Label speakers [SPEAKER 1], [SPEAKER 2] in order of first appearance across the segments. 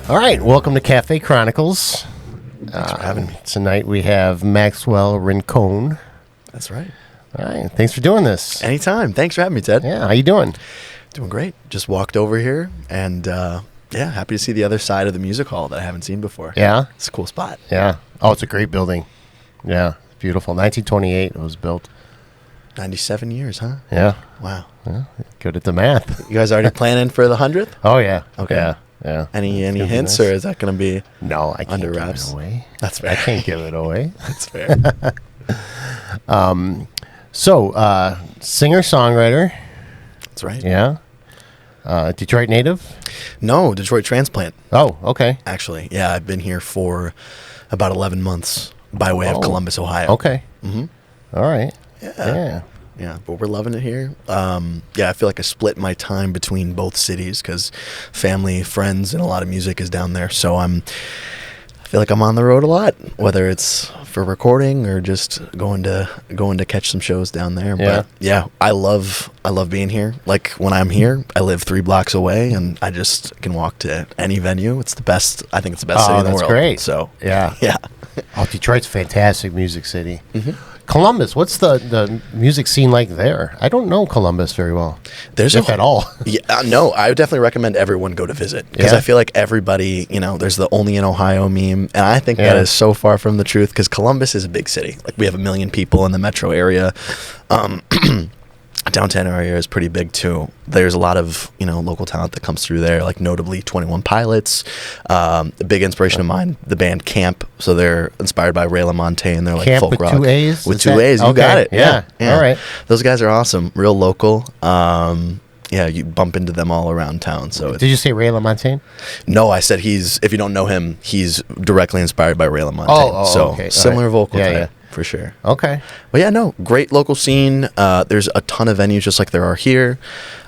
[SPEAKER 1] All right, welcome to Cafe Chronicles.
[SPEAKER 2] Thanks for having me.
[SPEAKER 1] Tonight we have Maxwell Rincón.
[SPEAKER 2] That's right.
[SPEAKER 1] All right, thanks for doing this.
[SPEAKER 2] Anytime. Thanks for having me, Ted.
[SPEAKER 1] Yeah, how you doing?
[SPEAKER 2] Doing great. Just walked over here and happy to see the other side of the music hall that I haven't seen before.
[SPEAKER 1] Yeah?
[SPEAKER 2] It's a cool spot.
[SPEAKER 1] Yeah. Oh, it's a great building. Yeah, beautiful. 1928 it was built.
[SPEAKER 2] 97 years, huh?
[SPEAKER 1] Yeah.
[SPEAKER 2] Wow.
[SPEAKER 1] Yeah, good at the math.
[SPEAKER 2] You guys already planning for the 100th?
[SPEAKER 1] Oh, yeah.
[SPEAKER 2] Okay.
[SPEAKER 1] Yeah.
[SPEAKER 2] Any
[SPEAKER 1] It's gonna be
[SPEAKER 2] hints,
[SPEAKER 1] nice.
[SPEAKER 2] or is that going to be
[SPEAKER 1] No, I can't
[SPEAKER 2] under
[SPEAKER 1] give
[SPEAKER 2] wraps?
[SPEAKER 1] it away.
[SPEAKER 2] That's fair.
[SPEAKER 1] I can't give it away.
[SPEAKER 2] That's fair.
[SPEAKER 1] So, singer-songwriter.
[SPEAKER 2] That's right.
[SPEAKER 1] Yeah. Detroit native?
[SPEAKER 2] No, Detroit transplant,
[SPEAKER 1] Oh, okay.
[SPEAKER 2] actually. Yeah, I've been here for about 11 months by way of
[SPEAKER 1] Oh.
[SPEAKER 2] Columbus, Ohio.
[SPEAKER 1] Okay.
[SPEAKER 2] Mm-hmm.
[SPEAKER 1] All right.
[SPEAKER 2] Yeah. Yeah, but we're loving it here. I feel like I split my time between both cities because family, friends, and a lot of music is down there. So I feel like I'm on the road a lot, whether it's for recording or just going to catch some shows down there.
[SPEAKER 1] Yeah.
[SPEAKER 2] But yeah, I love being here. Like when I'm here, I live 3 blocks away, and I just can walk to any venue. It's the best. I think it's the best city in the
[SPEAKER 1] that's
[SPEAKER 2] world.
[SPEAKER 1] great.
[SPEAKER 2] So
[SPEAKER 1] Yeah.
[SPEAKER 2] yeah.
[SPEAKER 1] Oh, Detroit's a fantastic music city.
[SPEAKER 2] Mm-hmm.
[SPEAKER 1] Columbus, what's the music scene like there? I don't know Columbus very well, if at all.
[SPEAKER 2] Yeah, no, I would definitely recommend everyone go to visit because
[SPEAKER 1] Yeah?
[SPEAKER 2] I feel like everybody, there's the only in Ohio meme, and I think that
[SPEAKER 1] Yeah.
[SPEAKER 2] is so far from the truth because Columbus is a big city. Like we have 1 million people in the metro area. Downtown area is pretty big too. There's a lot of local talent that comes through there, like notably 21 Pilots. A big inspiration of mine, the band Camp. So they're inspired by Ray LaMontagne. They're like
[SPEAKER 1] Camp
[SPEAKER 2] folk
[SPEAKER 1] with
[SPEAKER 2] rock
[SPEAKER 1] 2 A's?
[SPEAKER 2] with
[SPEAKER 1] Is
[SPEAKER 2] 2
[SPEAKER 1] that-
[SPEAKER 2] A's. You
[SPEAKER 1] okay,
[SPEAKER 2] got it.
[SPEAKER 1] yeah. All right.
[SPEAKER 2] Those guys are awesome. Real local. Yeah, you bump into them all around town. So
[SPEAKER 1] Did you say Ray LaMontagne?
[SPEAKER 2] no, I said if you don't know him, he's directly inspired by Ray LaMontagne.
[SPEAKER 1] Oh,
[SPEAKER 2] so
[SPEAKER 1] okay. All
[SPEAKER 2] similar
[SPEAKER 1] right.
[SPEAKER 2] vocal
[SPEAKER 1] Yeah,
[SPEAKER 2] type for sure.
[SPEAKER 1] Okay.
[SPEAKER 2] But yeah, no, great local scene. There's a ton of venues just like there are here.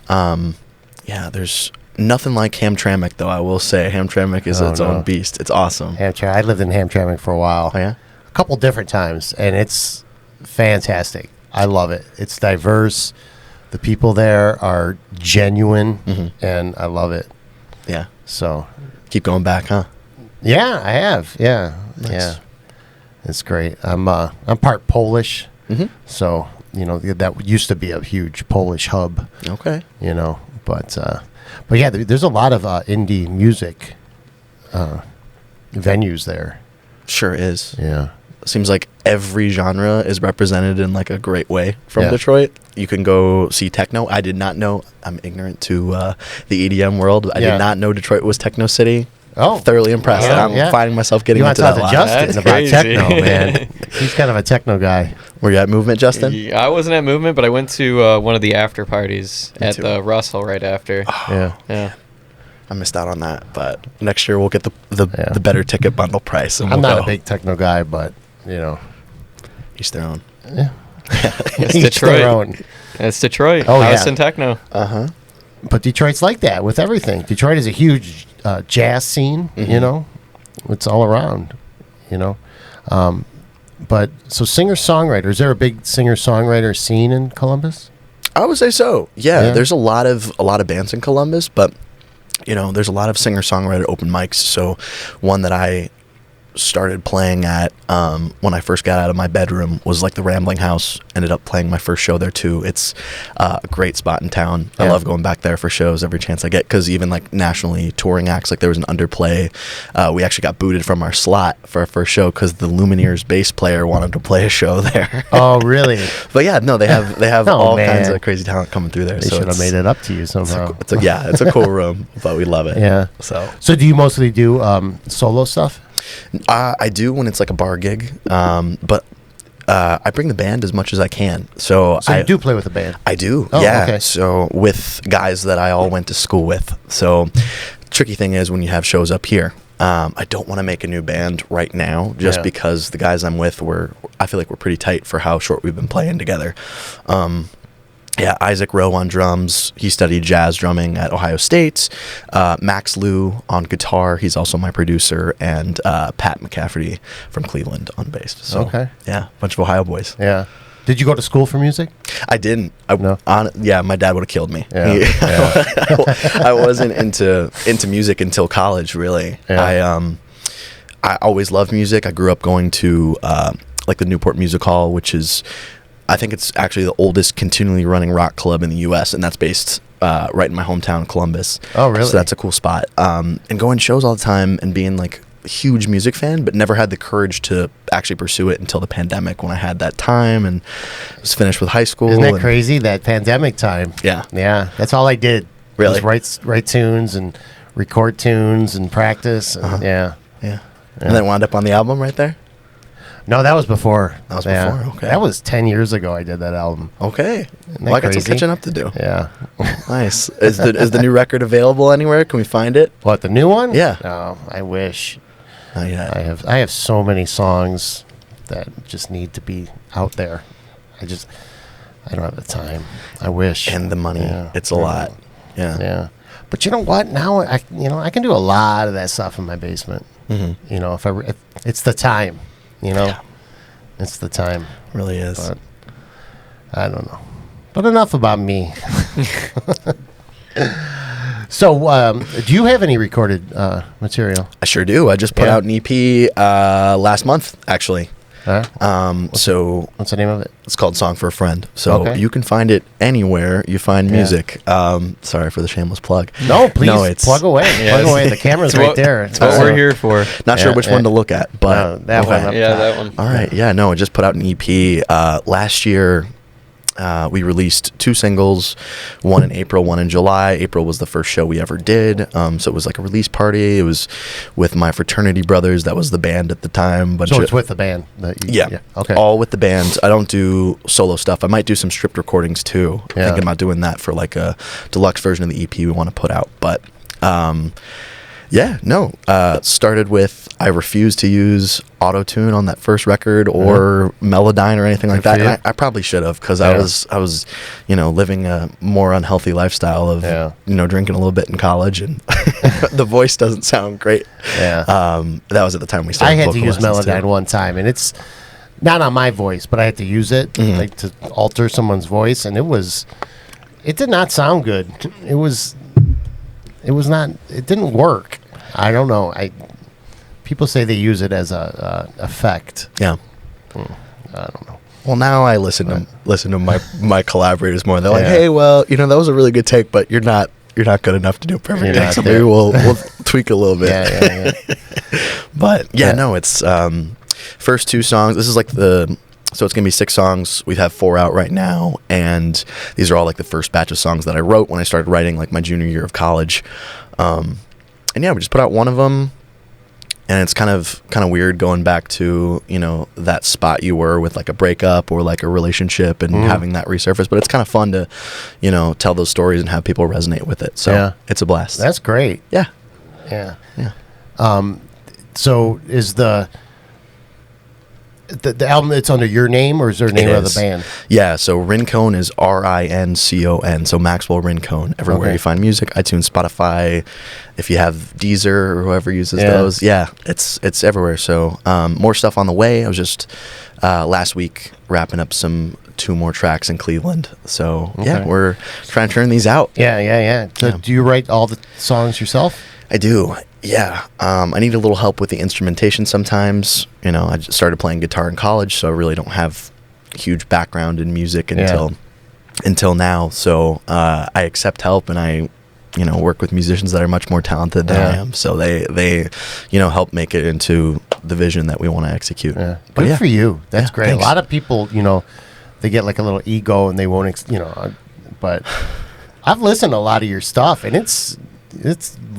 [SPEAKER 2] There's nothing like Hamtramck though. I will say Hamtramck is its own beast. It's awesome.
[SPEAKER 1] Hamtramck. I lived in Hamtramck for a while.
[SPEAKER 2] Oh yeah.
[SPEAKER 1] A couple different times, and it's fantastic. I love it. It's diverse. The people there are genuine, and I love it.
[SPEAKER 2] Yeah.
[SPEAKER 1] So,
[SPEAKER 2] Keep going back, huh?
[SPEAKER 1] yeah, I have. Yeah,
[SPEAKER 2] Nice.
[SPEAKER 1] yeah, it's great. I'm part Polish, so that used to be a huge Polish hub.
[SPEAKER 2] Okay.
[SPEAKER 1] But yeah, there's a lot of indie music venues there.
[SPEAKER 2] Sure is.
[SPEAKER 1] Yeah.
[SPEAKER 2] Seems like every genre is represented in like a great way from
[SPEAKER 1] Yeah.
[SPEAKER 2] Detroit. You can go see techno. I did not know. I'm ignorant to the EDM world. I
[SPEAKER 1] Yeah.
[SPEAKER 2] did not know Detroit was techno city.
[SPEAKER 1] Oh,
[SPEAKER 2] Thoroughly impressed.
[SPEAKER 1] Yeah,
[SPEAKER 2] I'm
[SPEAKER 1] yeah.
[SPEAKER 2] finding myself getting
[SPEAKER 1] You want
[SPEAKER 2] into
[SPEAKER 1] to
[SPEAKER 2] that
[SPEAKER 1] talk
[SPEAKER 2] a
[SPEAKER 1] to
[SPEAKER 2] lot.
[SPEAKER 1] Justin
[SPEAKER 3] That's
[SPEAKER 1] about
[SPEAKER 3] crazy.
[SPEAKER 1] techno, man. He's kind of a techno guy.
[SPEAKER 2] Were you at Movement, Justin?
[SPEAKER 3] Yeah, I wasn't at Movement, but I went to one of the after parties
[SPEAKER 2] Me
[SPEAKER 3] at
[SPEAKER 2] too.
[SPEAKER 3] the Russell right after.
[SPEAKER 1] Yeah.
[SPEAKER 3] Yeah.
[SPEAKER 2] I missed out on that, but next year we'll get the
[SPEAKER 1] Yeah.
[SPEAKER 2] better ticket bundle price. And
[SPEAKER 1] I'm
[SPEAKER 2] we'll
[SPEAKER 1] not
[SPEAKER 2] go.
[SPEAKER 1] a big techno guy, but
[SPEAKER 2] Each their own.
[SPEAKER 3] It's
[SPEAKER 1] each
[SPEAKER 3] Detroit.
[SPEAKER 1] their own.
[SPEAKER 3] It's Detroit.
[SPEAKER 1] Oh,
[SPEAKER 3] House
[SPEAKER 1] yeah.
[SPEAKER 3] and techno.
[SPEAKER 1] But Detroit's like that with everything. Detroit is a huge jazz scene. It's all around. But so singer-songwriter, is there a big singer-songwriter scene in Columbus?
[SPEAKER 2] I would say so. Yeah,
[SPEAKER 1] Yeah.
[SPEAKER 2] there's a lot of bands in Columbus, but there's a lot of singer-songwriter open mics. So one that I started playing at when I first got out of my bedroom was like the Rambling House. Ended up playing my first show there too. It's a great spot in town. I
[SPEAKER 1] Yeah.
[SPEAKER 2] love going back there for shows every chance I get because even like nationally touring acts, like there was an underplay. We actually got booted from our slot for our first show because the Lumineers bass player wanted to play a show there.
[SPEAKER 1] Oh, really?
[SPEAKER 2] But yeah, no, they have
[SPEAKER 1] Oh,
[SPEAKER 2] all
[SPEAKER 1] man.
[SPEAKER 2] kinds of crazy talent coming through there.
[SPEAKER 1] They should have
[SPEAKER 2] it's-
[SPEAKER 1] made it up to you somehow.
[SPEAKER 2] it's a cool room, but we love it.
[SPEAKER 1] Yeah. So do you mostly do solo stuff?
[SPEAKER 2] I do when it's like a bar gig, but I bring the band as much as I can. So
[SPEAKER 1] So you do play with a band?
[SPEAKER 2] I do,
[SPEAKER 1] Oh,
[SPEAKER 2] yeah.
[SPEAKER 1] okay.
[SPEAKER 2] So with guys that I all went to school with. So tricky thing is when you have shows up here, I don't want to make a new band right now just
[SPEAKER 1] Yeah.
[SPEAKER 2] because the guys I'm with I feel like we're pretty tight for how short we've been playing together. Yeah, Isaac Rowe on drums. He studied jazz drumming at Ohio State. Max Liu on guitar. He's also my producer. And Pat McCafferty from Cleveland on bass. So,
[SPEAKER 1] Okay.
[SPEAKER 2] yeah, bunch of Ohio boys.
[SPEAKER 1] Yeah. Did you go to school for music?
[SPEAKER 2] I didn't.
[SPEAKER 1] No?
[SPEAKER 2] Yeah, my dad would have killed me.
[SPEAKER 1] Yeah, yeah.
[SPEAKER 2] I wasn't into music until college, really.
[SPEAKER 1] Yeah.
[SPEAKER 2] I always loved music. I grew up going to like the Newport Music Hall, which is, I think it's actually the oldest continually running rock club in the U.S., and that's based right in my hometown, Columbus.
[SPEAKER 1] Oh, really?
[SPEAKER 2] So that's a cool spot. And going to shows all the time and being like a huge music fan, but never had the courage to actually pursue it until the pandemic, when I had that time and was finished with high school.
[SPEAKER 1] Isn't that crazy? That pandemic time.
[SPEAKER 2] Yeah.
[SPEAKER 1] Yeah. That's all I did.
[SPEAKER 2] Really?
[SPEAKER 1] Was write tunes and record tunes and practice. And
[SPEAKER 2] Yeah. And then wound up on the album right there?
[SPEAKER 1] No, that was before.
[SPEAKER 2] That was before, okay.
[SPEAKER 1] That was 10 years ago I did that album.
[SPEAKER 2] Okay.
[SPEAKER 1] Isn't
[SPEAKER 2] Well, I
[SPEAKER 1] that
[SPEAKER 2] got some
[SPEAKER 1] crazy?
[SPEAKER 2] catching up to do.
[SPEAKER 1] Yeah.
[SPEAKER 2] Nice. Is the new record available anywhere? Can we find it?
[SPEAKER 1] What, the new one?
[SPEAKER 2] Yeah.
[SPEAKER 1] Oh, I wish.
[SPEAKER 2] Not yet.
[SPEAKER 1] I have so many songs that just need to be out there. I don't have the time. I wish.
[SPEAKER 2] And the money.
[SPEAKER 1] Yeah.
[SPEAKER 2] It's a lot. Yeah.
[SPEAKER 1] Yeah. But you know what? Now I can do a lot of that stuff in my basement.
[SPEAKER 2] Mm-hmm.
[SPEAKER 1] You know, if it's the time, you know.
[SPEAKER 2] Yeah.
[SPEAKER 1] It's the time.
[SPEAKER 2] Really is.
[SPEAKER 1] But I don't know. But enough about me. So, do you have any recorded material?
[SPEAKER 2] I sure do. I just put out an EP last month, actually. So
[SPEAKER 1] What's the name of it?
[SPEAKER 2] it's called Song for a Friend. So
[SPEAKER 1] Okay.
[SPEAKER 2] you can find it anywhere you find music. Sorry for the shameless plug.
[SPEAKER 1] No, please
[SPEAKER 2] it's
[SPEAKER 1] plug away.
[SPEAKER 3] Yes.
[SPEAKER 1] Plug away. The camera's
[SPEAKER 3] It's
[SPEAKER 1] right
[SPEAKER 3] what-
[SPEAKER 1] there.
[SPEAKER 3] It's what we're here for.
[SPEAKER 2] Not sure
[SPEAKER 1] Yeah,
[SPEAKER 2] which
[SPEAKER 1] yeah.
[SPEAKER 2] one to look at, but
[SPEAKER 1] that one up
[SPEAKER 3] Yeah,
[SPEAKER 1] top.
[SPEAKER 3] that one.
[SPEAKER 2] All right. Yeah, no, I just put out an EP. Last year, we released 2 singles, one in April, one in July. April was the first show we ever did. So it was like a release party. It was with my fraternity brothers. That was the band at the time.
[SPEAKER 1] So it's with the band.
[SPEAKER 2] Yeah.
[SPEAKER 1] Okay.
[SPEAKER 2] All with the band. I don't do solo stuff. I might do some stripped recordings too.
[SPEAKER 1] Yeah.
[SPEAKER 2] Thinking about doing that for like a deluxe version of the EP we want to put out. But started with, I refused to use auto-tune on that first record or Melodyne or anything like
[SPEAKER 1] Good for
[SPEAKER 2] that.
[SPEAKER 1] you.
[SPEAKER 2] I probably should have, because
[SPEAKER 1] Yeah.
[SPEAKER 2] I was living a more unhealthy lifestyle of drinking a little bit in college, and the voice doesn't sound great.
[SPEAKER 1] Yeah.
[SPEAKER 2] That was at the time we started.
[SPEAKER 1] I had to
[SPEAKER 2] vocal
[SPEAKER 1] use
[SPEAKER 2] lessons,
[SPEAKER 1] Melodyne
[SPEAKER 2] too.
[SPEAKER 1] one time, and it's not on my voice, but I had to use it like to alter someone's voice, and it did not sound good. It didn't work. I don't know. People say they use it as a effect.
[SPEAKER 2] Yeah.
[SPEAKER 1] I don't know.
[SPEAKER 2] Well, now I listen to my collaborators more. They're like,
[SPEAKER 1] Yeah.
[SPEAKER 2] "Hey, well, that was a really good take, but you're not good enough to do a perfect
[SPEAKER 1] You're
[SPEAKER 2] take.
[SPEAKER 1] not
[SPEAKER 2] So
[SPEAKER 1] there."
[SPEAKER 2] maybe we'll tweak a little bit."
[SPEAKER 1] Yeah.
[SPEAKER 2] But
[SPEAKER 1] Yeah.
[SPEAKER 2] no, it's first 2 songs. This is like so it's gonna be 6 songs. We have 4 out right now, and these are all like the first batch of songs that I wrote when I started writing like my junior year of college. And yeah, we just put out one of them. And it's kind of weird going back to, that spot you were with like a breakup or like a relationship and having that resurface. But it's kind of fun to, tell those stories and have people resonate with it. So it's a blast.
[SPEAKER 1] That's great.
[SPEAKER 2] Yeah.
[SPEAKER 1] Yeah.
[SPEAKER 2] Yeah.
[SPEAKER 1] So is the album, it's under your name, or is there a name of the band?
[SPEAKER 2] Yeah, so Rincón is Rincon, so Maxwell Rincón. Everywhere
[SPEAKER 1] Okay.
[SPEAKER 2] you find music, iTunes, Spotify, if you have Deezer or whoever uses
[SPEAKER 1] Yeah.
[SPEAKER 2] those. Yeah, it's everywhere. So more stuff on the way. I was just last week wrapping up 2 more tracks in Cleveland. So yeah,
[SPEAKER 1] Okay.
[SPEAKER 2] we're trying to turn these out.
[SPEAKER 1] Yeah. So do you write all the songs yourself?
[SPEAKER 2] I do. Yeah. I need a little help with the instrumentation sometimes. I just started playing guitar in college, so I really don't have huge background in music until now. So I accept help, and I work with musicians that are much more talented than I am. So they help make it into the vision that we want to execute.
[SPEAKER 1] Yeah.
[SPEAKER 2] But
[SPEAKER 1] Good
[SPEAKER 2] yeah.
[SPEAKER 1] for you. That's
[SPEAKER 2] Yeah,
[SPEAKER 1] great.
[SPEAKER 2] thanks.
[SPEAKER 1] A lot of people, they get like a little ego and they won't, but I've listened to a lot of your stuff, and it's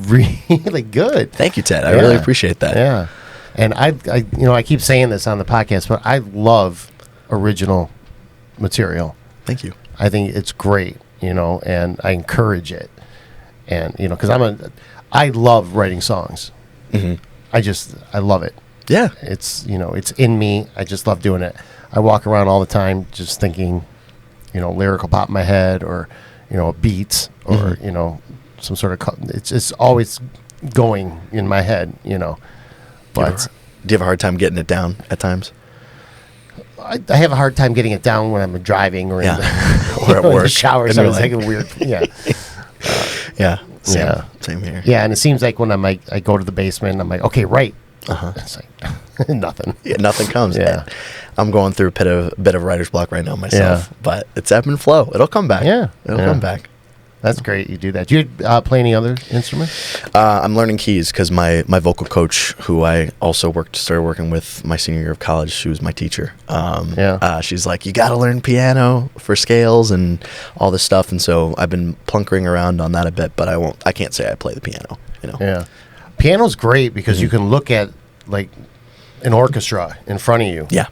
[SPEAKER 1] really good.
[SPEAKER 2] Thank you, Ted. I really appreciate that.
[SPEAKER 1] Yeah. And I keep saying this on the podcast, but I love original material.
[SPEAKER 2] Thank you.
[SPEAKER 1] I think it's great, and I encourage it. And, because I love writing songs.
[SPEAKER 2] Mm-hmm.
[SPEAKER 1] I love it.
[SPEAKER 2] Yeah.
[SPEAKER 1] It's, it's in me. I just love doing it. I walk around all the time just thinking, lyrical pop in my head, or, beats, or, some sort of, it's just always going in my head, but
[SPEAKER 2] Do you have a hard time getting it down at times?
[SPEAKER 1] I have a hard time getting it down when I'm driving or in the,
[SPEAKER 2] or at
[SPEAKER 1] in
[SPEAKER 2] work.
[SPEAKER 1] the shower.
[SPEAKER 2] And
[SPEAKER 1] So
[SPEAKER 2] you're
[SPEAKER 1] it's like a weird. Yeah.
[SPEAKER 2] Same here.
[SPEAKER 1] Yeah, and it seems like when I go to the basement, I'm like, okay, right.
[SPEAKER 2] Uh-huh.
[SPEAKER 1] It's like nothing.
[SPEAKER 2] Yeah, nothing comes.
[SPEAKER 1] Yeah.
[SPEAKER 2] I'm going through a bit of writer's block right now myself, but it's ebb and flow. It'll come back.
[SPEAKER 1] Yeah.
[SPEAKER 2] It'll come back.
[SPEAKER 1] That's great. You do that. Do you play any other instruments?
[SPEAKER 2] I'm learning keys because my vocal coach, who I also started working with my senior year of college, she was my teacher. She's like, you got to learn piano for scales and all this stuff. And so I've been plunkering around on that a bit, but I can't say I play the piano.
[SPEAKER 1] Yeah. Piano's great because you can look at like an orchestra in front of you.
[SPEAKER 2] Yeah.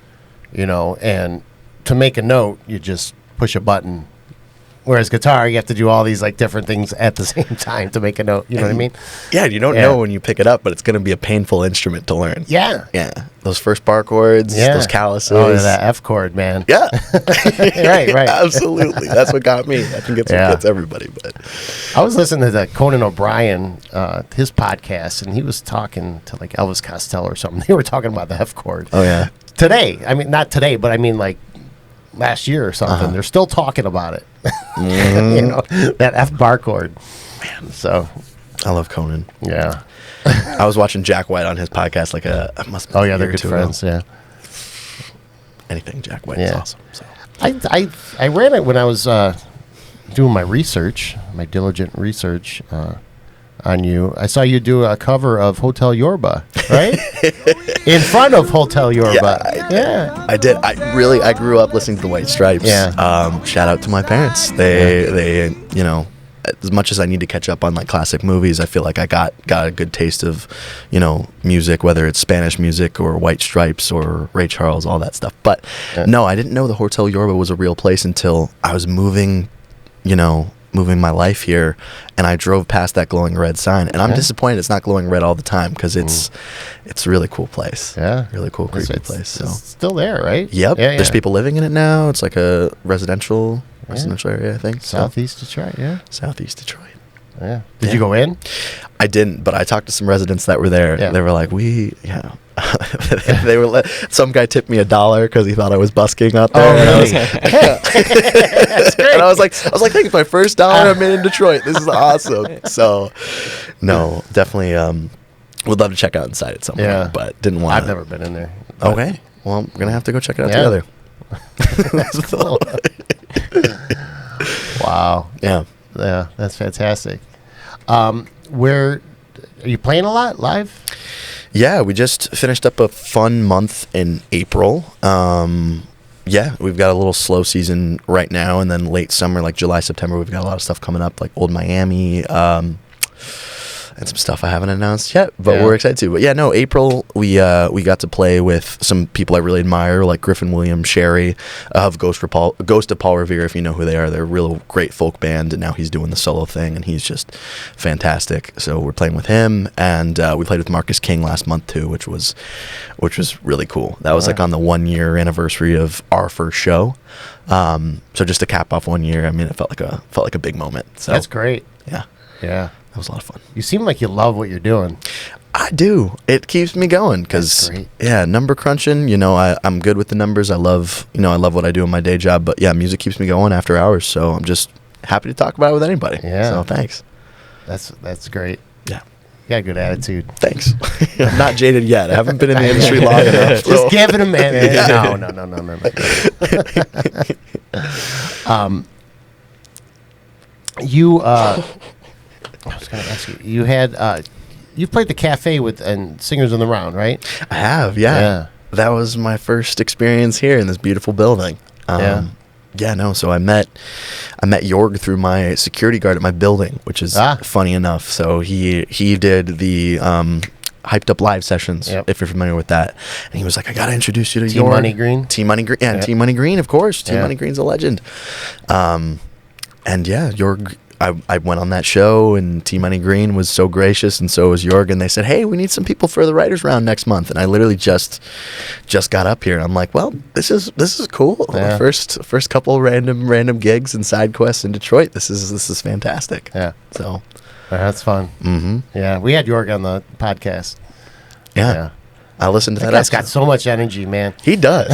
[SPEAKER 1] And to make a note, you just push a button. Whereas guitar, you have to do all these like different things at the same time to make a note. You know what I mean?
[SPEAKER 2] Yeah, you don't know when you pick it up, but it's going to be a painful instrument to learn.
[SPEAKER 1] Yeah.
[SPEAKER 2] Yeah. Those first bar chords, those calluses.
[SPEAKER 1] Oh, yeah, that F chord, man.
[SPEAKER 2] Yeah.
[SPEAKER 1] Right.
[SPEAKER 2] Absolutely. That's what got me. I think it gets everybody. But
[SPEAKER 1] I was listening to Conan O'Brien, his podcast, and he was talking to like Elvis Costello or something. They were talking about the F chord.
[SPEAKER 2] Oh, yeah.
[SPEAKER 1] Today. I mean, not today, but I mean like last year or something. They're still talking about it. That F bar chord. Man. So
[SPEAKER 2] I love Conan.
[SPEAKER 1] Yeah.
[SPEAKER 2] I was watching Jack White on his podcast
[SPEAKER 1] they're good friends. Yeah.
[SPEAKER 2] Anything Jack White is awesome. So
[SPEAKER 1] I ran it when I was doing my research, my diligent research on you. I saw you do a cover of Hotel Yorba, right? In front of Hotel Yorba.
[SPEAKER 2] I did. I grew up listening to the White Stripes.
[SPEAKER 1] Yeah.
[SPEAKER 2] Shout out to my parents. They as much as I need to catch up on like classic movies, I feel like I got a good taste of, music, whether it's Spanish music or White Stripes or Ray Charles, all that stuff. But no, I didn't know the Hotel Yorba was a real place until I was moving my life here, and I drove past that glowing red sign, and I'm disappointed it's not glowing red all the time because it's a really cool place.
[SPEAKER 1] Yeah,
[SPEAKER 2] really cool, creepy place. So
[SPEAKER 1] it's still there, right?
[SPEAKER 2] Yep. Yeah, there's people living in it now. It's like a residential area, I think.
[SPEAKER 1] Southeast Detroit. Yeah.
[SPEAKER 2] Southeast Detroit.
[SPEAKER 1] Yeah. Did you go in?
[SPEAKER 2] I didn't, but I talked to some residents that were there.
[SPEAKER 1] Yeah.
[SPEAKER 2] They were like, they were. Some guy tipped me $1 because he thought I was busking out there.
[SPEAKER 1] Oh, really?
[SPEAKER 2] That's great. And I was like, hey, it's my first dollar I made in Detroit. This is awesome. So, no, definitely would love to check out inside at some point, but didn't want.
[SPEAKER 1] I've never been in there.
[SPEAKER 2] Okay, well, we're gonna have to go check it out together.
[SPEAKER 1] That's cool. Wow.
[SPEAKER 2] Yeah,
[SPEAKER 1] that's fantastic. Where are you playing a lot live?
[SPEAKER 2] Yeah, we just finished up a fun month in April. We've got a little slow season right now, and then late summer, like July, September, we've got a lot of stuff coming up, like Old Miami, and some stuff I haven't announced yet, but we're excited to. But April, we got to play with some people I really admire, like Griffin Williams, Sherry of Ghost of Paul Revere, if you know who they are. They're a real great folk band, and now he's doing the solo thing, and he's just fantastic. So we're playing with him, and we played with Marcus King last month too, which was really cool. That was like on the 1 year anniversary of our first show. So just to cap off 1 year, I mean, it felt like a big moment. So
[SPEAKER 1] that's great.
[SPEAKER 2] Yeah. That was a lot of fun.
[SPEAKER 1] You seem like you love what you're doing.
[SPEAKER 2] I do. It keeps me going because, number crunching. I'm good with the numbers. I love what I do in my day job. But music keeps me going after hours. So I'm just happy to talk about it with anybody. Yeah. So thanks.
[SPEAKER 1] That's great.
[SPEAKER 2] Yeah.
[SPEAKER 1] You got a good attitude.
[SPEAKER 2] Thanks. I'm not jaded yet. I haven't been in the industry long enough.
[SPEAKER 1] Just give it a minute. No. You. I was going to ask you. You had you played the cafe with and Singers in the Round, right?
[SPEAKER 2] I have, yeah. That was my first experience here in this beautiful building. So I met Jorg through my security guard at my building, which is funny enough. So he did the hyped up live sessions, if you're familiar with that. And he was like, I got to introduce you to
[SPEAKER 1] T Money Green.
[SPEAKER 2] T Money Green. Yeah, T Money Green, of course. T Money Green's a legend. Jorg, I went on that show, and T Money Green was so gracious, and so was Jorg, and they said, hey, we need some people for the writers round next month. And I literally just got up here, and I'm like, well, this is cool. Yeah. First couple random gigs and side quests in Detroit. This is fantastic.
[SPEAKER 1] Yeah.
[SPEAKER 2] So
[SPEAKER 1] that's fun.
[SPEAKER 2] Mm-hmm.
[SPEAKER 1] Yeah, we had Jorg on the podcast.
[SPEAKER 2] Yeah. I listened to that.
[SPEAKER 1] Guy's got so much energy, man.
[SPEAKER 2] He does.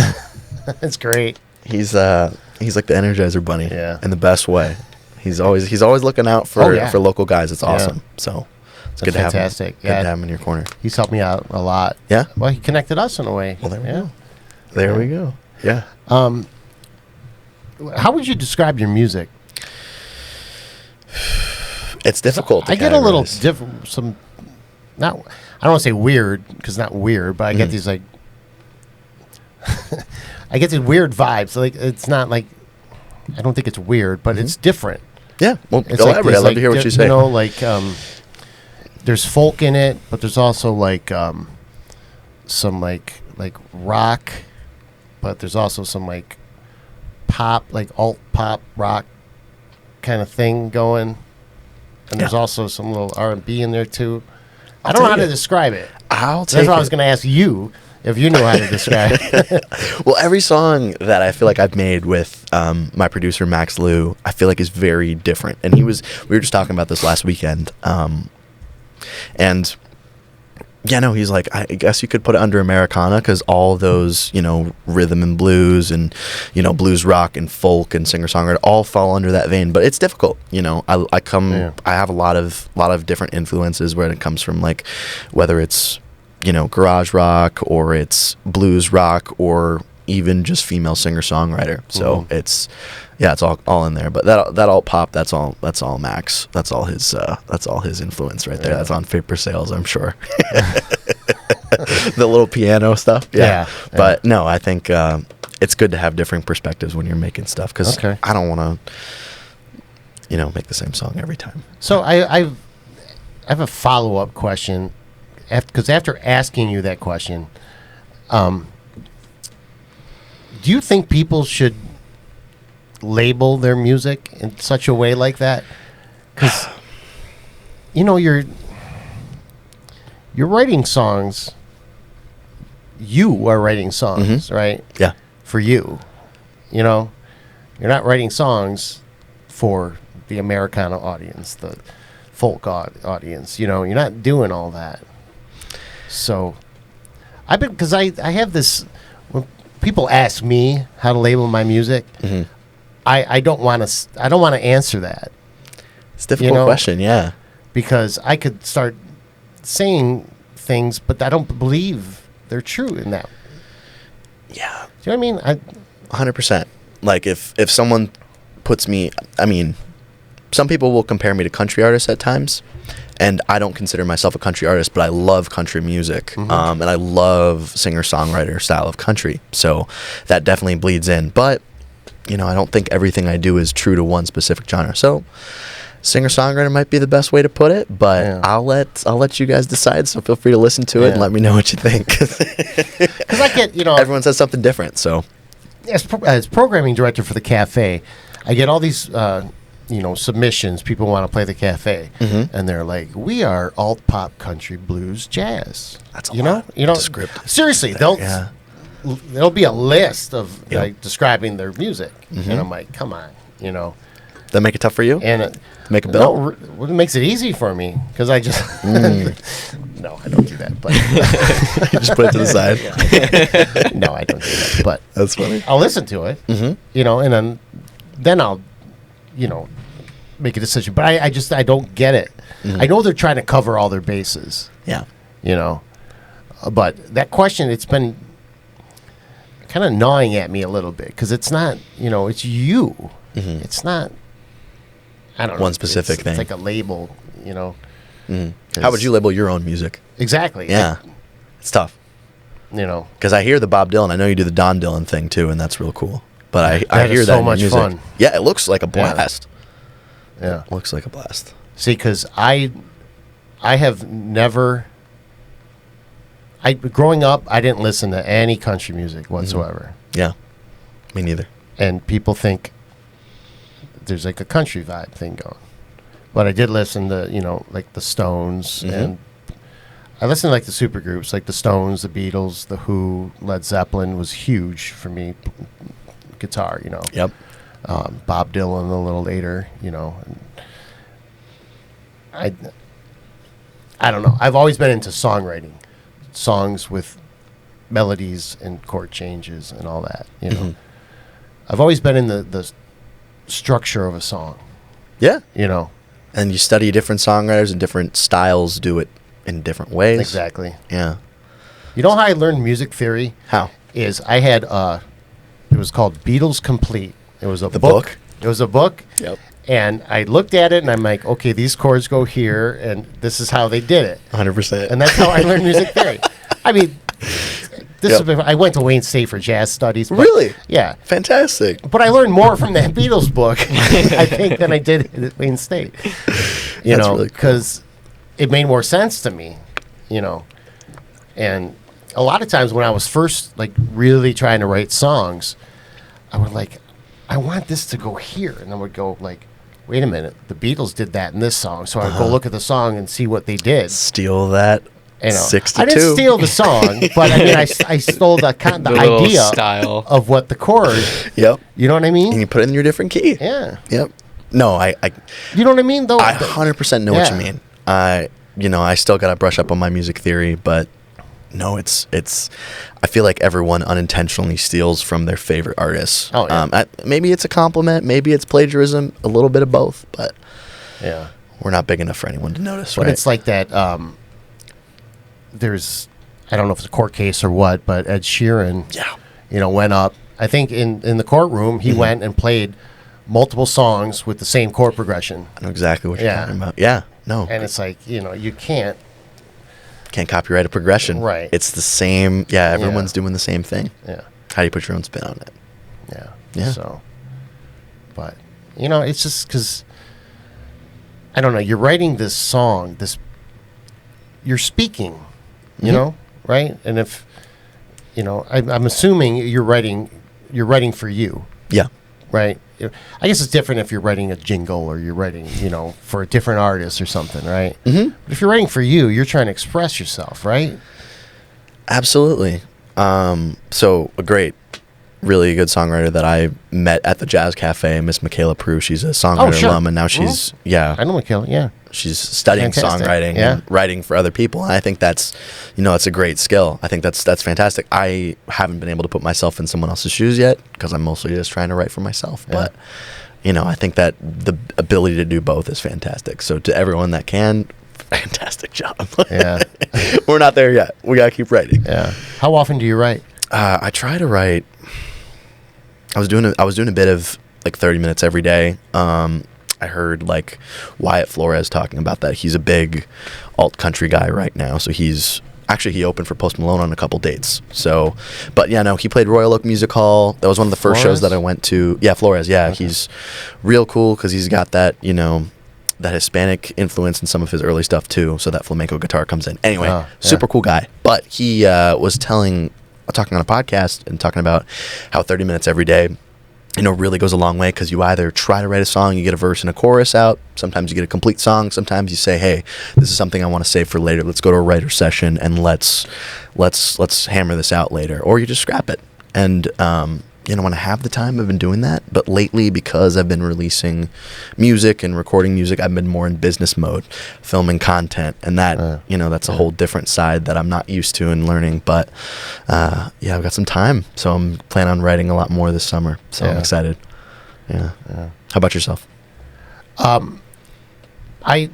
[SPEAKER 1] That's great.
[SPEAKER 2] He's like the Energizer Bunny, in the best way. He's always looking out for local guys. It's awesome. So it's good to have him. Fantastic. Good to have him in your corner.
[SPEAKER 1] He's helped me out a lot.
[SPEAKER 2] Yeah.
[SPEAKER 1] Well, he connected us in a way.
[SPEAKER 2] Well, there we go. There we go. Yeah.
[SPEAKER 1] How would you describe your music?
[SPEAKER 2] It's difficult.
[SPEAKER 1] I get a little different. I don't want to say weird because not weird, but I get these like. I get these weird vibes. Like it's not like. I don't think it's weird, but it's different.
[SPEAKER 2] Yeah. Well,
[SPEAKER 1] it's
[SPEAKER 2] elaborate. I'd love to hear what you say.
[SPEAKER 1] You know, like there's folk in it, but there's also like some like rock, but there's also some like pop, like alt pop rock kind of thing going, and there's also some little R&B in there too. I don't know how to describe it. That's why I was going to ask you if you knew how to describe it.
[SPEAKER 2] Well, every song that I feel like I've made with my producer Maxwell, I feel like is very different. And we were just talking about this last weekend, and. Yeah, no, he's like, I guess you could put it under Americana because all those, rhythm and blues and, blues rock and folk and singer-songwriter all fall under that vein. But it's difficult, I have a lot of different influences where it comes from, like, whether it's, garage rock or it's blues rock or even just female singer-songwriter. So it's all in there. But that alt pop, that's all Max. That's all his influence right there. Yeah. That's on Vapor Sales, I'm sure. The little piano stuff. Yeah. But no, I think it's good to have different perspectives when you're making stuff because I don't want to, make the same song every time.
[SPEAKER 1] So I have a follow-up question because after asking you that question, do you think people should label their music in such a way like that? Because you're writing songs. You are writing songs, right?
[SPEAKER 2] Yeah.
[SPEAKER 1] For you, you're not writing songs for the Americana audience, the folk audience. You're not doing all that. So, because I have this. When people ask me how to label my music, I don't want to answer that.
[SPEAKER 2] It's a difficult question, yeah.
[SPEAKER 1] Because I could start saying things, but I don't believe they're true in that.
[SPEAKER 2] Yeah.
[SPEAKER 1] Do you know what I mean?
[SPEAKER 2] 100%. Like if someone puts me, some people will compare me to country artists at times, and I don't consider myself a country artist, but I love country music, and I love singer-songwriter style of country. So that definitely bleeds in. But I don't think everything I do is true to one specific genre. So singer-songwriter might be the best way to put it, but I'll let you guys decide. So feel free to listen to it and let me know what you think. Because
[SPEAKER 1] I get
[SPEAKER 2] everyone says something different. So
[SPEAKER 1] as programming director for the cafe, I get all these submissions. People want to play the cafe, and they're like, "We are alt pop, country, blues, jazz."
[SPEAKER 2] That's a lot. Descriptive.
[SPEAKER 1] Seriously, there'll be a list of like describing their music, and I'm like, "Come on,"
[SPEAKER 2] That make it tough for you?
[SPEAKER 1] And
[SPEAKER 2] make a bill?
[SPEAKER 1] No, it makes it easy for me because I just no, I don't do that. But
[SPEAKER 2] you just put it to the side.
[SPEAKER 1] No, I don't do that. But
[SPEAKER 2] that's funny.
[SPEAKER 1] I'll listen to it, and then I'll, make a decision. But I don't get it. I know they're trying to cover all their bases.
[SPEAKER 2] Yeah.
[SPEAKER 1] But that question, it's been kind of gnawing at me a little bit because it's not, it's you. It's not. I don't know.
[SPEAKER 2] One specific thing.
[SPEAKER 1] It's like a label,
[SPEAKER 2] How would you label your own music?
[SPEAKER 1] Exactly.
[SPEAKER 2] Yeah. It's tough. Because I hear the Bob Dylan. I know you do the Don Dylan thing too, and that's real cool. But I hear that
[SPEAKER 1] so
[SPEAKER 2] in
[SPEAKER 1] much
[SPEAKER 2] music.
[SPEAKER 1] fun.
[SPEAKER 2] Yeah, it looks like a blast.
[SPEAKER 1] Yeah.
[SPEAKER 2] It looks like a blast.
[SPEAKER 1] See, because I have never. Growing up, I didn't listen to any country music whatsoever.
[SPEAKER 2] Yeah. Me neither.
[SPEAKER 1] And people think there's like a country vibe thing going. But I did listen to, like the Stones, and I listened to like the supergroups, like the Stones, the Beatles, the Who, Led Zeppelin was huge for me. Guitar,
[SPEAKER 2] Yep.
[SPEAKER 1] Bob Dylan a little later, and I don't know. I've always been into songwriting, songs with melodies and chord changes and all that. You know, I've always been in the structure of a song.
[SPEAKER 2] Yeah.
[SPEAKER 1] You know,
[SPEAKER 2] And you study different songwriters and different styles do it in different ways.
[SPEAKER 1] exactly.
[SPEAKER 2] Yeah.
[SPEAKER 1] You know how I learned music theory?
[SPEAKER 2] How?
[SPEAKER 1] Is I had it was called Beatles Complete. It was a
[SPEAKER 2] The
[SPEAKER 1] book.
[SPEAKER 2] book?
[SPEAKER 1] It was a book.
[SPEAKER 2] Yep.
[SPEAKER 1] And I looked at it and I'm like, okay, these chords go here, and this is how they did it.
[SPEAKER 2] 100%.
[SPEAKER 1] And that's how I learned music theory. I mean, I went to Wayne State for jazz studies. But
[SPEAKER 2] Really?
[SPEAKER 1] Yeah.
[SPEAKER 2] Fantastic.
[SPEAKER 1] But I learned more from that Beatles book, I think, than I did at Wayne State. You
[SPEAKER 2] That's
[SPEAKER 1] know,
[SPEAKER 2] really cool.
[SPEAKER 1] because it made more sense to me, you know. And a lot of times when I was first, like, really trying to write songs, I would, like, I want this to go here. And I would go, like, wait a minute, the Beatles did that in this song. So I'd go look at the song and see what they did.
[SPEAKER 2] Steal that.
[SPEAKER 1] You know,
[SPEAKER 2] 62.
[SPEAKER 1] I didn't steal the song, but I mean, I stole the
[SPEAKER 3] little
[SPEAKER 1] idea
[SPEAKER 3] style
[SPEAKER 1] of what the chord.
[SPEAKER 2] Yep.
[SPEAKER 1] You know what I
[SPEAKER 2] And
[SPEAKER 1] mean?
[SPEAKER 2] you put it in your different key.
[SPEAKER 1] Yeah.
[SPEAKER 2] Yep. No, I
[SPEAKER 1] You know what I mean? Though.
[SPEAKER 2] 100% know what you
[SPEAKER 1] Yeah.
[SPEAKER 2] mean. I still got to brush up on my music theory, but no, it's I feel like everyone unintentionally steals from their favorite artists.
[SPEAKER 1] Oh, yeah.
[SPEAKER 2] Maybe it's a compliment, maybe it's plagiarism, a little bit of both, but
[SPEAKER 1] Yeah.
[SPEAKER 2] we're not big enough for anyone to notice,
[SPEAKER 1] But
[SPEAKER 2] right?
[SPEAKER 1] it's like that. There's, I don't know if it's a court case or what, but Ed Sheeran,
[SPEAKER 2] Yeah.
[SPEAKER 1] went up. I think in the courtroom, he went and played multiple songs with the same chord progression.
[SPEAKER 2] I know exactly what you're
[SPEAKER 1] Yeah.
[SPEAKER 2] talking about. Yeah. No.
[SPEAKER 1] And it's like, you can't.
[SPEAKER 2] Can't copyright a progression.
[SPEAKER 1] Right.
[SPEAKER 2] It's the same. Yeah, everyone's doing the same thing.
[SPEAKER 1] Yeah.
[SPEAKER 2] How do you put your own spin on it?
[SPEAKER 1] Yeah.
[SPEAKER 2] Yeah.
[SPEAKER 1] So, but, it's just because, I don't know, you're writing this song, you're speaking, you know, right? And if, I'm assuming you're writing for you,
[SPEAKER 2] Yeah.
[SPEAKER 1] right? I guess it's different if you're writing a jingle or you're writing, for a different artist or something, right?
[SPEAKER 2] Mm-hmm.
[SPEAKER 1] But if you're writing for you, you're trying to express yourself, right?
[SPEAKER 2] Absolutely. So a great, really good songwriter that I met at the Jazz Cafe, Miss Michaela Prue. She's a songwriter
[SPEAKER 1] sure.
[SPEAKER 2] alum, and now she's
[SPEAKER 1] I know Michaela, yeah.
[SPEAKER 2] she's studying
[SPEAKER 1] Fantastic.
[SPEAKER 2] songwriting
[SPEAKER 1] Yeah.
[SPEAKER 2] and writing for other people. And I think that's, it's a great skill. I think that's fantastic. I haven't been able to put myself in someone else's shoes yet because I'm mostly just trying to write for myself.
[SPEAKER 1] Yeah.
[SPEAKER 2] But, I think that the ability to do both is fantastic. So to everyone that can, fantastic job.
[SPEAKER 1] Yeah.
[SPEAKER 2] We're not there yet. We got to keep writing.
[SPEAKER 1] Yeah. How often do you write?
[SPEAKER 2] I try to write. I was doing a bit of like 30 minutes every day. I heard like Wyatt Flores talking about that. He's a big alt country guy right now. So he opened for Post Malone on a couple dates. So, but yeah, no, he played Royal Oak Music Hall. That was one of the first shows that I went to. Yeah, Flores. Yeah,
[SPEAKER 1] Okay.
[SPEAKER 2] He's real cool because he's got that, that Hispanic influence in some of his early stuff too. So that flamenco guitar comes in. Anyway,
[SPEAKER 1] Yeah.
[SPEAKER 2] super cool guy. But he was talking on a podcast and talking about how 30 minutes every day, really goes a long way because you either try to write a song, you get a verse and a chorus out. Sometimes you get a complete song. Sometimes you say, hey, this is something I want to save for later. Let's go to a writer session and let's hammer this out later. Or you just scrap it. And, when I have the time, I've been doing that. But lately, because I've been releasing music and recording music, I've been more in business mode, filming content. And that, that's a whole different side that I'm not used to and learning. But, I've got some time. So I'm planning on writing a lot more this summer. So I'm
[SPEAKER 1] Yeah.
[SPEAKER 2] excited. Yeah. How about yourself?
[SPEAKER 1] It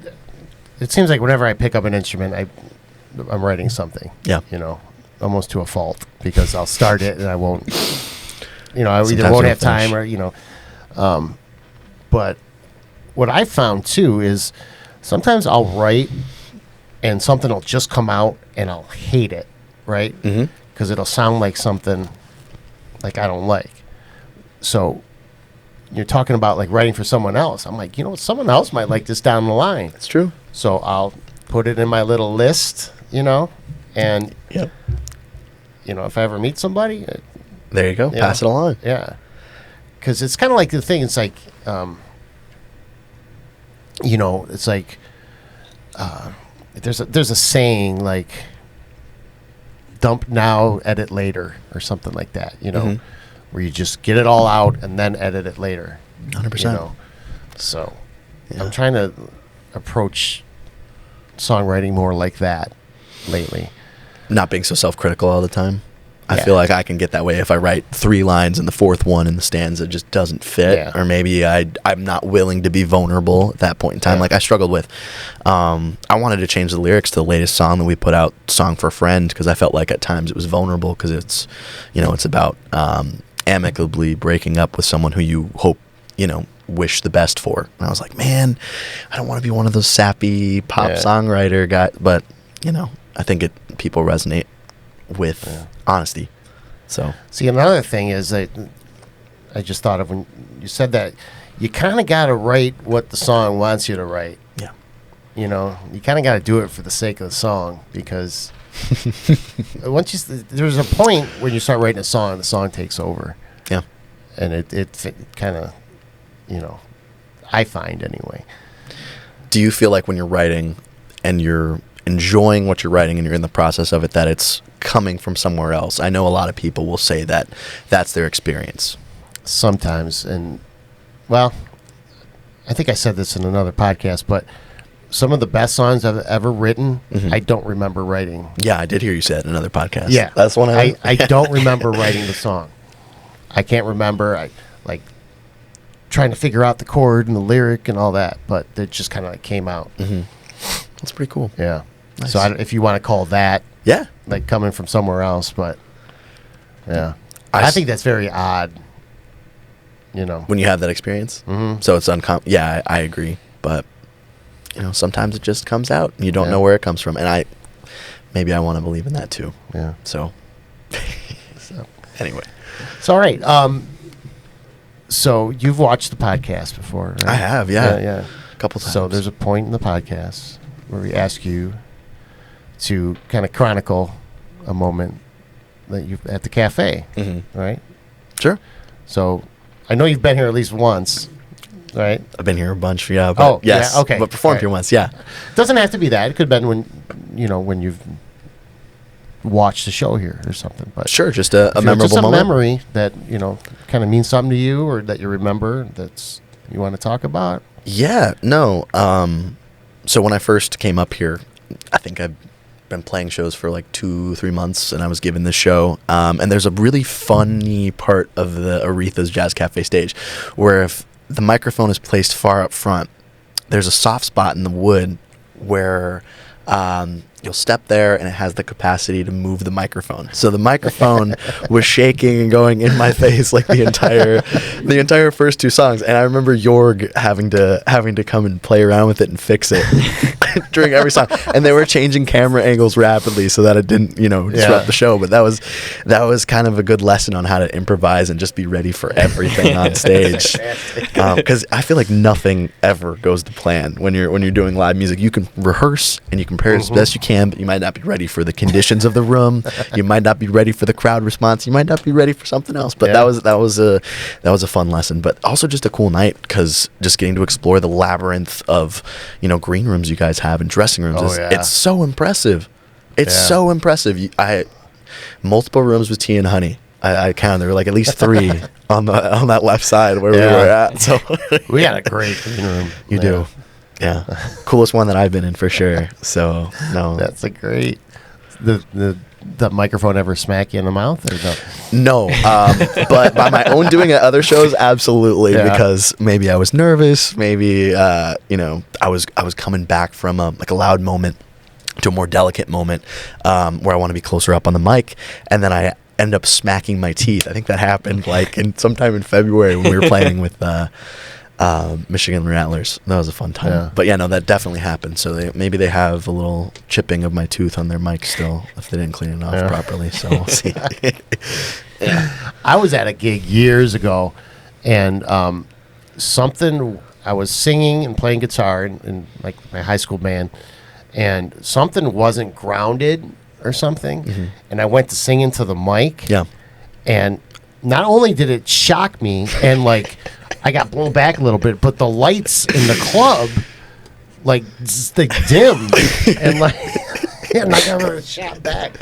[SPEAKER 1] seems like whenever I pick up an instrument, I'm writing something.
[SPEAKER 2] Yeah.
[SPEAKER 1] Almost to a fault because I'll start it and I won't. I either
[SPEAKER 2] Sometimes
[SPEAKER 1] won't
[SPEAKER 2] you'll
[SPEAKER 1] have time
[SPEAKER 2] finish.
[SPEAKER 1] or But what I found too is sometimes I'll write and something will just come out and I'll hate it, right?
[SPEAKER 2] Mm-hmm.
[SPEAKER 1] Because it'll sound like something like I don't like. So you're talking about like writing for someone else. I'm like, someone else might like this down the line.
[SPEAKER 2] It's true.
[SPEAKER 1] So I'll put it in my little list, and
[SPEAKER 2] Yep.
[SPEAKER 1] if I ever meet somebody,
[SPEAKER 2] There you go.
[SPEAKER 1] Yeah.
[SPEAKER 2] Pass it along.
[SPEAKER 1] yeah, because it's kind of like the thing. It's like, it's like there's a saying like, dump now, edit later, or something like that.
[SPEAKER 2] Mhm.
[SPEAKER 1] Where you just get it all out and then edit it later.
[SPEAKER 2] 100%.
[SPEAKER 1] So
[SPEAKER 2] Yeah.
[SPEAKER 1] I'm trying to approach songwriting more like that lately.
[SPEAKER 2] Not being so self-critical all the time. I feel like I can get that way if I write 3 lines and the 4th one in the stanza just doesn't fit, or maybe I'm not willing to be vulnerable at that point in time. Like I struggled with, I wanted to change the lyrics to the latest song that we put out, Song for a Friend, because I felt like at times it was vulnerable because it's, it's about amicably breaking up with someone who you hope, wish the best for. And I was like, man, I don't want to be one of those sappy pop songwriter guys, but I think people resonate with honesty. So
[SPEAKER 1] see, another thing is that I just thought of when you said that, you kind of got to write what the song wants you to write.
[SPEAKER 2] Yeah.
[SPEAKER 1] You kind of got to do it for the sake of the song, because there's a point when you start writing a song, the song takes over.
[SPEAKER 2] Yeah.
[SPEAKER 1] And it kind of, I find anyway.
[SPEAKER 2] Do you feel like when you're writing and you're enjoying what you're writing and you're in the process of it, that it's coming from somewhere else? I know a lot of people will say that that's their experience.
[SPEAKER 1] Sometimes. And, well, I think I said this in another podcast, but some of the best songs I've ever written, I don't remember writing.
[SPEAKER 2] Yeah, I did hear you say it in another podcast.
[SPEAKER 1] Yeah.
[SPEAKER 2] That's one
[SPEAKER 1] I don't remember writing the song. I can't remember. I trying to figure out the chord and the lyric and all that, but it just kind of came out.
[SPEAKER 2] That's pretty cool.
[SPEAKER 1] Yeah.
[SPEAKER 2] Nice.
[SPEAKER 1] So if you want to call that, like coming from somewhere else, but yeah, I think that's very odd.
[SPEAKER 2] When you have that experience, so it's uncommon. Yeah, I agree, but sometimes it just comes out and you don't know where it comes from, and maybe I want to believe in that too.
[SPEAKER 1] Yeah.
[SPEAKER 2] So anyway,
[SPEAKER 1] it's all right. So you've watched the podcast before, right?
[SPEAKER 2] I have, yeah,
[SPEAKER 1] a
[SPEAKER 2] couple times.
[SPEAKER 1] So there's a point in the podcast where we ask you to kind of chronicle a moment that you've at the cafe, right?
[SPEAKER 2] Sure.
[SPEAKER 1] So I know you've been here at least once, right?
[SPEAKER 2] I've been here a bunch, yeah. But yes,
[SPEAKER 1] yeah, okay.
[SPEAKER 2] But performed here once, yeah.
[SPEAKER 1] Doesn't have to be that. It could have been when you've watched the show here or something. But
[SPEAKER 2] sure, just a memorable
[SPEAKER 1] just a
[SPEAKER 2] moment.
[SPEAKER 1] memory that kind of means something to you, or that you remember that's you want to talk about.
[SPEAKER 2] Yeah, no. So when I first came up here, I think I've been playing shows for like 2-3 months, and I was given this show. And there's a really funny part of the Aretha's Jazz Cafe stage where if the microphone is placed far up front, there's a soft spot in the wood where you'll step there and it has the capacity to move the microphone. So the microphone was shaking and going in my face like the entire first 2 songs. And I remember Jorg having to come and play around with it and fix it during every song. And they were changing camera angles rapidly so that it didn't, disrupt the show. But that was kind of a good lesson on how to improvise and just be ready for everything on stage. Because I feel like nothing ever goes to plan when you're doing live music. You can rehearse and you can prepare as best you can, but you might not be ready for the conditions of the room. You might not be ready for the crowd response. You might not be ready for something else. But that was a fun lesson, but also just a cool night because just getting to explore the labyrinth of green rooms you guys have and dressing rooms. It's so impressive. It's so impressive. Multiple rooms with tea and honey. I counted. There were like at least 3 on that left side where we were at. So
[SPEAKER 1] we had a great green room.
[SPEAKER 2] You do. Yeah. Coolest one that I've been in for sure. So, no.
[SPEAKER 1] That's a great... The microphone ever smack you in the mouth? Or
[SPEAKER 2] no. But by my own doing at other shows, absolutely. Because maybe I was nervous. Maybe, I was coming back from a loud moment to a more delicate moment where I want to be closer up on the mic. And then I end up smacking my teeth. I think that happened sometime in February when we were playing with... Michigan Rattlers. That was a fun time. Yeah. But that definitely happened. So maybe they have a little chipping of my tooth on their mic still if they didn't clean it off properly. So we'll see.
[SPEAKER 1] I was at a gig years ago, and I was singing and playing guitar in like my high school band, and something wasn't grounded or something, and I went to sing into the mic. Yeah. And not only did it shock me and I got blown back a little bit, but the lights in the club, they dimmed, and and I got shot back.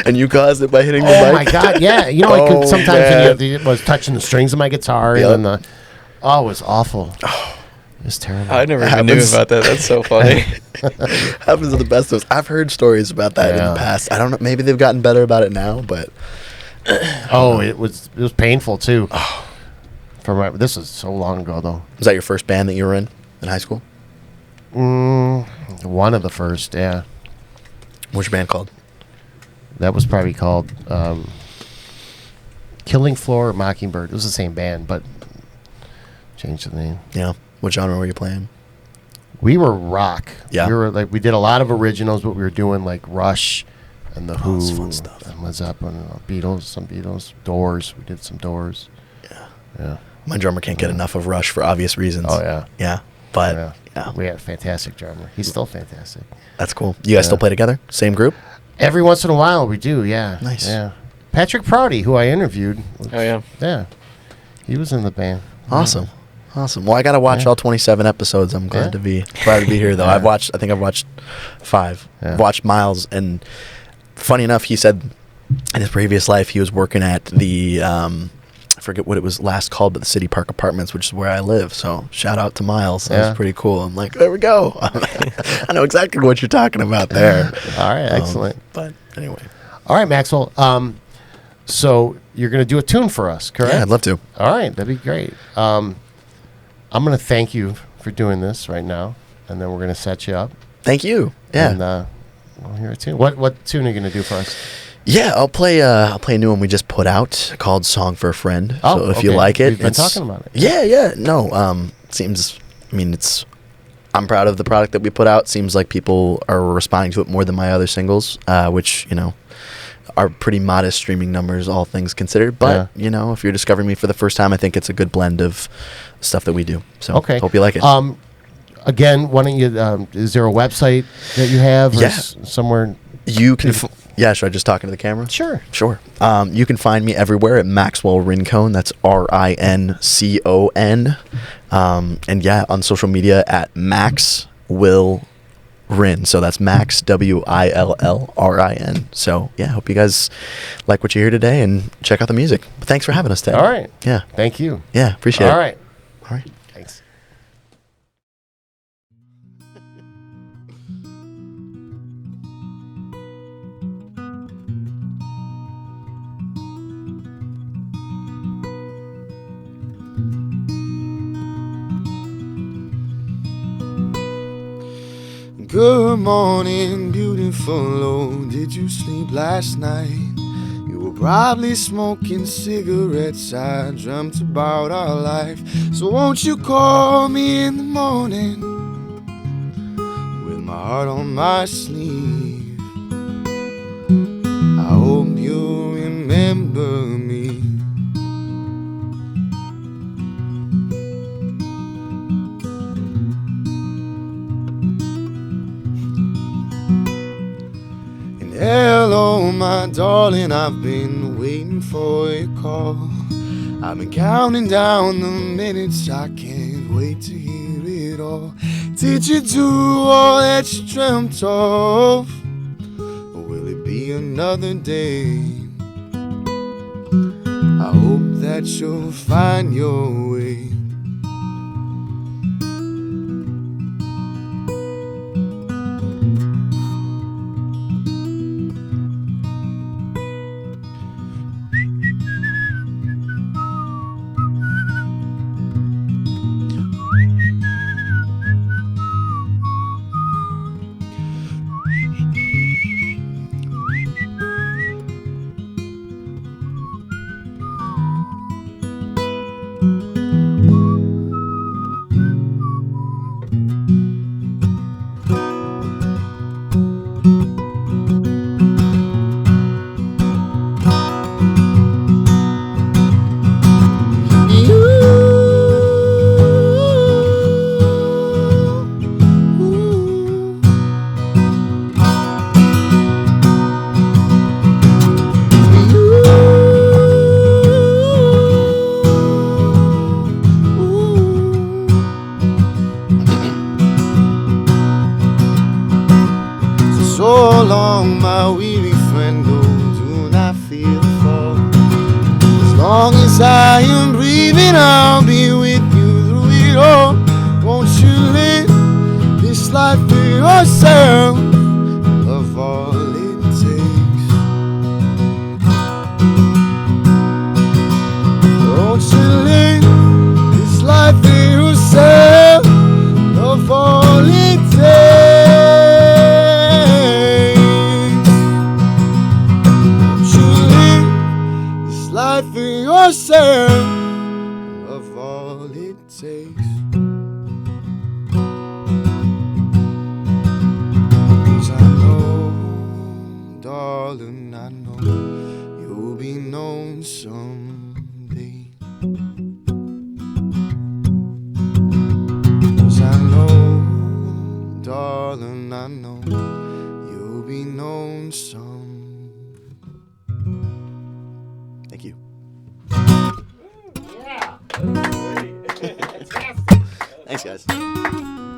[SPEAKER 2] And you caused it by hitting the mic?
[SPEAKER 1] Oh my God, yeah. I could sometimes when I was touching the strings of my guitar, and then it was awful. It was terrible.
[SPEAKER 3] I never even knew about that. That's so funny.
[SPEAKER 2] Happens to the best of us. I've heard stories about that in the past. I don't know. Maybe they've gotten better about it now, but
[SPEAKER 1] Oh, it was painful too. This was so long ago though.
[SPEAKER 2] Was that your first band that you were in high school?
[SPEAKER 1] One of the first, yeah.
[SPEAKER 2] What's your band called?
[SPEAKER 1] That was probably called Killing Floor Mockingbird. It was the same band, but changed the name.
[SPEAKER 2] Yeah. What genre were you playing?
[SPEAKER 1] We were rock.
[SPEAKER 2] Yeah.
[SPEAKER 1] We did a lot of originals, but we were doing like Rush and the Who,
[SPEAKER 2] that's fun stuff.
[SPEAKER 1] and Led Zeppelin, some Beatles, Doors. We did some Doors. Yeah.
[SPEAKER 2] My drummer can't get enough of Rush for obvious reasons.
[SPEAKER 1] Oh yeah.
[SPEAKER 2] Yeah. But yeah.
[SPEAKER 1] We had a fantastic drummer. He's still fantastic.
[SPEAKER 2] That's cool. You guys still play together? Same group?
[SPEAKER 1] Every once in a while we do, yeah.
[SPEAKER 2] Nice.
[SPEAKER 1] Yeah. Patrick Prouty, who I interviewed.
[SPEAKER 3] Oh yeah.
[SPEAKER 1] Yeah. He was in the band.
[SPEAKER 2] Awesome. Awesome. Well, I got to watch all 27 episodes. I'm glad to be here though.
[SPEAKER 1] Yeah.
[SPEAKER 2] I think I've watched 5.
[SPEAKER 1] Yeah.
[SPEAKER 2] I've watched Miles, and funny enough, he said in his previous life he was working at the I forget what it was last called, but the City Park Apartments, which is where I live. So shout out to Miles. That was pretty cool. I'm like, there we go. I know exactly what you're talking about there.
[SPEAKER 1] All right, excellent.
[SPEAKER 2] But anyway.
[SPEAKER 1] All right, Maxwell. So you're going to do a tune for us, correct?
[SPEAKER 2] Yeah, I'd love to.
[SPEAKER 1] All right, that'd be great. I'm going to thank you for doing this right now, and then we're going to set you up.
[SPEAKER 2] Thank you. Yeah.
[SPEAKER 1] And we'll hear a tune. What tune are you going to do for us?
[SPEAKER 2] Yeah, I'll play a new one we just put out called "Song for a Friend."
[SPEAKER 1] Oh,
[SPEAKER 2] so if you like it,
[SPEAKER 1] we've been talking about it.
[SPEAKER 2] Yeah. No, I'm proud of the product that we put out. Seems like people are responding to it more than my other singles, which are pretty modest streaming numbers, all things considered. But if you're discovering me for the first time, I think it's a good blend of stuff that we do. So hope you like it.
[SPEAKER 1] Again, why don't you? Is there a website that you have? Or somewhere
[SPEAKER 2] you can. Should I just talk into the camera?
[SPEAKER 1] Sure.
[SPEAKER 2] You can find me everywhere at Maxwell Rincón. That's RINCON. And on social media at Maxwell Rin. So that's Max WILLRIN. So hope you guys like what you hear today and check out the music. But thanks for having us today.
[SPEAKER 1] All right.
[SPEAKER 2] Yeah.
[SPEAKER 1] Thank you.
[SPEAKER 2] Yeah, appreciate it.
[SPEAKER 1] All right. Thanks.
[SPEAKER 4] Good morning, beautiful. Oh, did you sleep last night? You were probably smoking cigarettes. I dreamt about our life. So won't you call me in the morning with my heart on my sleeve? I hope you remember me. Hello, my darling, I've been waiting for your call. I've been counting down the minutes, I can't wait to hear it all. Did you do all that you dreamt of? Or will it be another day? I hope that you'll find your way. So long, my weary friend, oh, do not fear the fall. As long as I am breathing, I'll be with you through it all. Won't you live this life for yourself? Love all it takes. known someday. 'Cause I know, darling, I know you'll be known some. Thank you.
[SPEAKER 2] Thanks, guys.